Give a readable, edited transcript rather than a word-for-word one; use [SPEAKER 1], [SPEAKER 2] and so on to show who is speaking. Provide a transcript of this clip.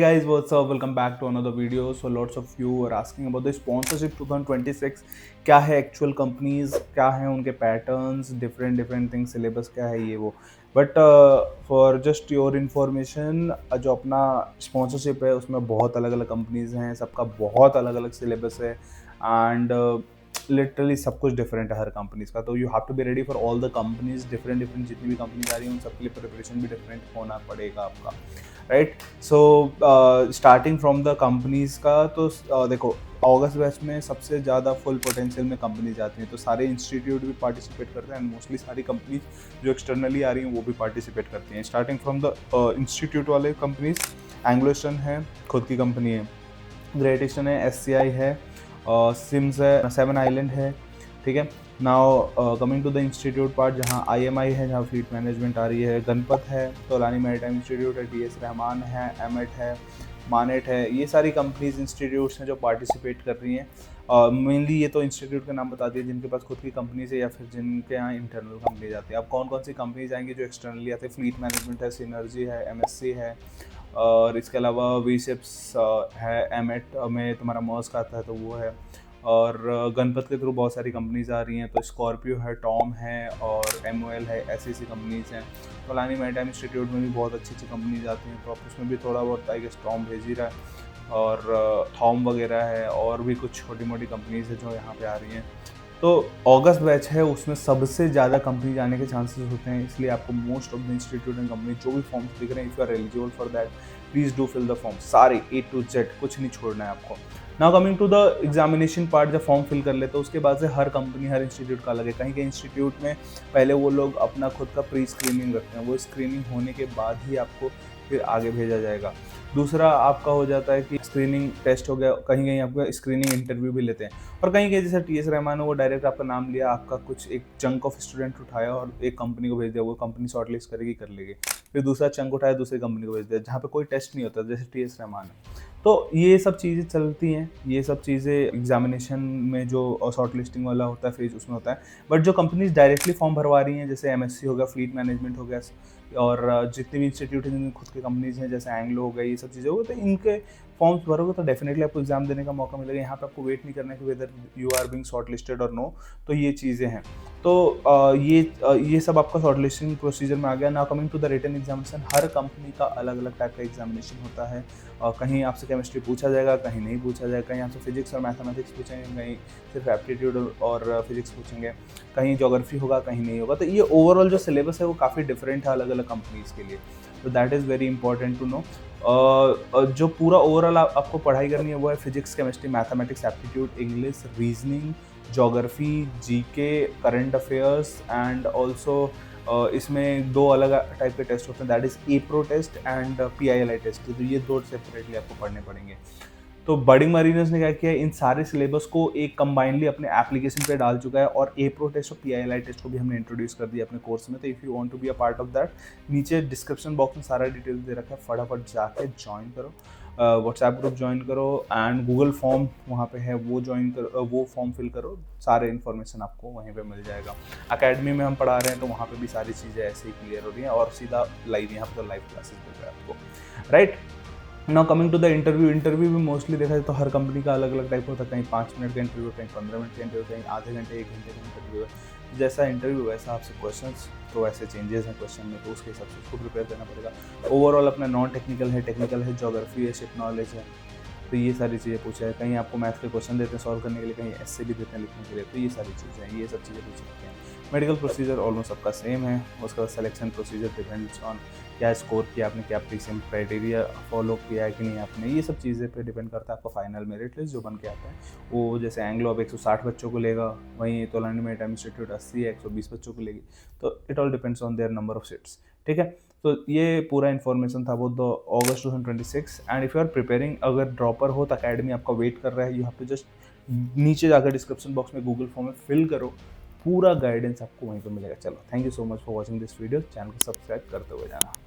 [SPEAKER 1] guys, what's up? Welcome back to another video. So lots of you are asking about the sponsorship 2026. क्या है actual companies, क्या है उनके patterns, different things, syllabus क्या है ये वो. But for just your information, जो अपना स्पॉन्सरशिप है उसमें बहुत अलग अलग कंपनीज हैं, सबका बहुत अलग अलग सिलेबस है एंड लिटरली सब कुछ डिफरेंट है हर कंपनीज का. तो you have to be ready for all the companies. Different जितनी भी कंपनीज आ रही हैं उन सबके लिए प्रिपरेशन भी डिफरेंट होना पड़ेगा आपका, right. So starting from the companies का, तो देखो अगस्त बैच में सबसे ज़्यादा फुल पोटेंशियल में कंपनीज आती हैं, तो सारे इंस्टीट्यूट भी पार्टिसिपेट करते हैं एंड मोस्टली सारी कंपनीज जो एक्सटर्नली आ रही हैं वो भी पार्टिसिपेट करती हैं. स्टार्टिंग फ्रॉम द इंस्टीट्यूट वाले कंपनीज, एंग्लो ईस्टर्न है, खुद की कंपनी है. ग्रेट ईस्टर्न है, SCI है, सिम्स है, सेवन आइलैंड है, ठीक है. Now coming to the institute part, जहाँ IMI है, जहाँ फ्लीट मैनेजमेंट आ रही है, गणपत है, तोलानी मैरीटाइम इंस्टीट्यूट है, TS रहमान है, एमेट है, मानेट है. ये सारी कंपनीज इंस्टीट्यूट्स हैं जो पार्टिसिपेट कर रही हैं. मेनली ये तो इंस्टीट्यूट का नाम बता दिए जिनके पास खुद की कंपनीज है या फिर जिनके यहाँ इंटरनल कंपनीज आती है. अब कौन कौन सी कंपनीज आएंगी जो एक्सटर्नली आते हैं? फ्लीट मैनेजमेंट है, सिनर्जी है, MSC है, और इसके अलावा वीशिप्स है, एमेट में तुम्हारा मॉस्क आता है तो वो है. और गणपत के थ्रू बहुत सारी कंपनीज आ रही हैं, तो स्कॉर्पियो है, टॉम है और MOL है, ऐसी कंपनीज हैं. तोलानी मैरीटाइम इंस्टीट्यूट में भी बहुत अच्छी कंपनीज आती हैं, तो आप उसमें भी थोड़ा बहुत आई गेस टॉम भेज ही रहा है, और थॉम वगैरह है, और भी कुछ छोटी मोटी कंपनीज है जो यहाँ पे आ रही हैं. तो अगस्त बैच है उसमें सबसे ज़्यादा कंपनी आने के चांसेस होते हैं, इसलिए आपको most of the institute and company जो भी फॉर्म्स दिख रहे हैं, if you are eligible for that, please do fill the form, सारे A to Z, कुछ नहीं छोड़ना है आपको. Now coming to the examination part, जब फॉर्म फिल कर लेते हैं उसके बाद से हर कंपनी, हर इंस्टीट्यूट का अलग है. कहीं के इंस्टीट्यूट में पहले वो लोग अपना खुद का प्री स्क्रीनिंग रखते हैं, वो स्क्रीनिंग होने के बाद ही आपको फिर आगे भेजा जाएगा. दूसरा आपका हो जाता है कि स्क्रीनिंग टेस्ट हो गया, कहीं कहीं आपका स्क्रीनिंग इंटरव्यू भी लेते हैं, और कहीं कहीं जैसे TS रहमान है वो डायरेक्ट आपका नाम लिया, आपका कुछ एक चंक ऑफ स्टूडेंट उठाया और एक कंपनी को भेज दिया, वो कंपनी शॉर्टलिस्ट करेगी, कर लेगी. फिर दूसरा चंक उठाया, दूसरी कंपनी को भेज दिया जहाँ पे कोई टेस्ट नहीं होता, जैसे TS रहमान है. तो ये सब चीज़ें चलती हैं, ये सब चीज़ें एग्जामिनेशन में जो शॉर्ट लिस्टिंग वाला होता है फेज उसमें होता है. बट जो कंपनीज डायरेक्टली फॉर्म भरवा रही हैं, जैसे MSC हो गया, फ्लीट मैनेजमेंट हो गया, और जितने भी इंस्टीट्यूट हैं जिनमें खुद की कंपनीज हैं, जैसे एंग्लो हो गई, ये सब चीज़ें हो गई, तो इनके फॉर्म्स भरोगे तो डेफिनेटली आपको एग्जाम देने का मौका मिलेगा. यहाँ पे आपको वेट नहीं करना कि whether you are being short listed और नो. तो ये चीज़ें हैं. तो ये सब आपका शॉर्ट लिस्टिंग प्रोसीजर में आ गया. Now coming to the written examination, हर कंपनी का अलग अलग टाइप का एग्जामिनेशन होता है. कहीं आपसे केमिस्ट्री पूछा जाएगा, कहीं नहीं पूछा जाएगा, कहीं आपसे फिजिक्स और मैथमेटिक्स पूछेंगे, कहीं सिर्फ एप्टीट्यूड और फिजिक्स पूछेंगे, कहीं ज्योग्राफी होगा, कहीं नहीं होगा. तो ये ओवरऑल जो सिलेबस है वो काफ़ी डिफरेंट है अलग अलग कंपनीज़ के लिए. तो that is very important to know. जो पूरा ओवरऑल आपको पढ़ाई करनी है वो है physics, chemistry, mathematics, aptitude, English, reasoning, geography, GK, current affairs, and also इसमें दो अलग टाइप के टेस्ट होते हैं, that is APRO test and PILI test. तो ये दो सेपरेटली आपको पढ़ने पड़ेंगे. तो बडिंग मरीनर्स ने क्या किया, इन सारे सिलेबस को एक कंबाइनली अपने एप्लीकेशन पे डाल चुका है, और APRO टेस्ट और PILI टेस्ट को भी हमने इंट्रोड्यूस कर दिया अपने कोर्स में. तो if you want to be a part of that, नीचे डिस्क्रिप्शन बॉक्स में सारा डिटेल्स दे रखा है, फटाफट जाके ज्वाइन करो, व्हाट्सएप ग्रुप ज्वाइन करो, एंड गूगल फॉर्म वहाँ पे है वो ज्वाइन करो, वो फॉर्म फिल करो, सारे इन्फॉर्मेशन आपको वहीं पे मिल जाएगा. अकेडमी में हम पढ़ा रहे हैं तो वहाँ पे भी सारी चीज़ें ऐसे ही क्लियर हो रही हैं, और सीधा लाइव, यहाँ पे तो लाइव क्लासेस मिल रहा है आपको, right. Now coming to the interview भी मोस्टली देखा जाए तो हर कंपनी का अलग अलग टाइप होता है. कहीं 5 मिनट का इंटरव्यू, कहीं 15 मिनट का इंटरव्यू, कहीं आधे घंटे, 1 घंटे का इंटरव्यू है. जैसा इंटरव्यू वैसा आपसे क्वेश्चंस, तो ऐसे चेंजेस हैं क्वेश्चन में, तो उसके हिसाब से उसको प्रिपेयर करना पड़ेगा. ओवरऑल अपना नॉन टेक्निकल है, टेक्निकल है, ज्योग्राफी है, शिप नॉलेज है, तो ये सारी चीज़ें पूछा है. कहीं आपको मैथ के क्वेश्चन देते हैं सॉल्व करने के लिए, कहीं ऐसे भी देते हैं लिखने के लिए, तो ये सारी चीज़ें हैं, ये सब चीज़ें पूछ सकते हैं. मेडिकल प्रोसीजर ऑलमोस्ट सबका सेम है. उसके बाद सिलेक्शन प्रोसीजर डिपेंड्स ऑन क्या स्कोर किया आपने, क्या प्रीसिम क्राइटेरिया फॉलो किया है कि नहीं आपने, ये सब चीज़ें पे डिपेंड करता है आपका फाइनल मेरिट लिस्ट जो बन के आता है. वो जैसे एंग्लो अब 160 बच्चों को लेगा, वहीं तोलानी मैरीटाइम इंस्टीट्यूट 80 या 120 बच्चों को लेगी. तो it all depends on their number of seats, ठीक है. तो ये पूरा इन्फॉर्मेशन था वो the August 2026. And if you are preparing, अगर ड्रॉपर हो तो अकेडमी आपका वेट कर रहा है. यू हैव टू जस्ट नीचे जाकर डिस्क्रिप्शन बॉक्स में गूगल फॉर्म में फिल करो, पूरा गाइडेंस आपको वहीं पर मिलेगा. चलो, thank you so much for watching this video. Channel को सब्सक्राइब करते हुए जाना.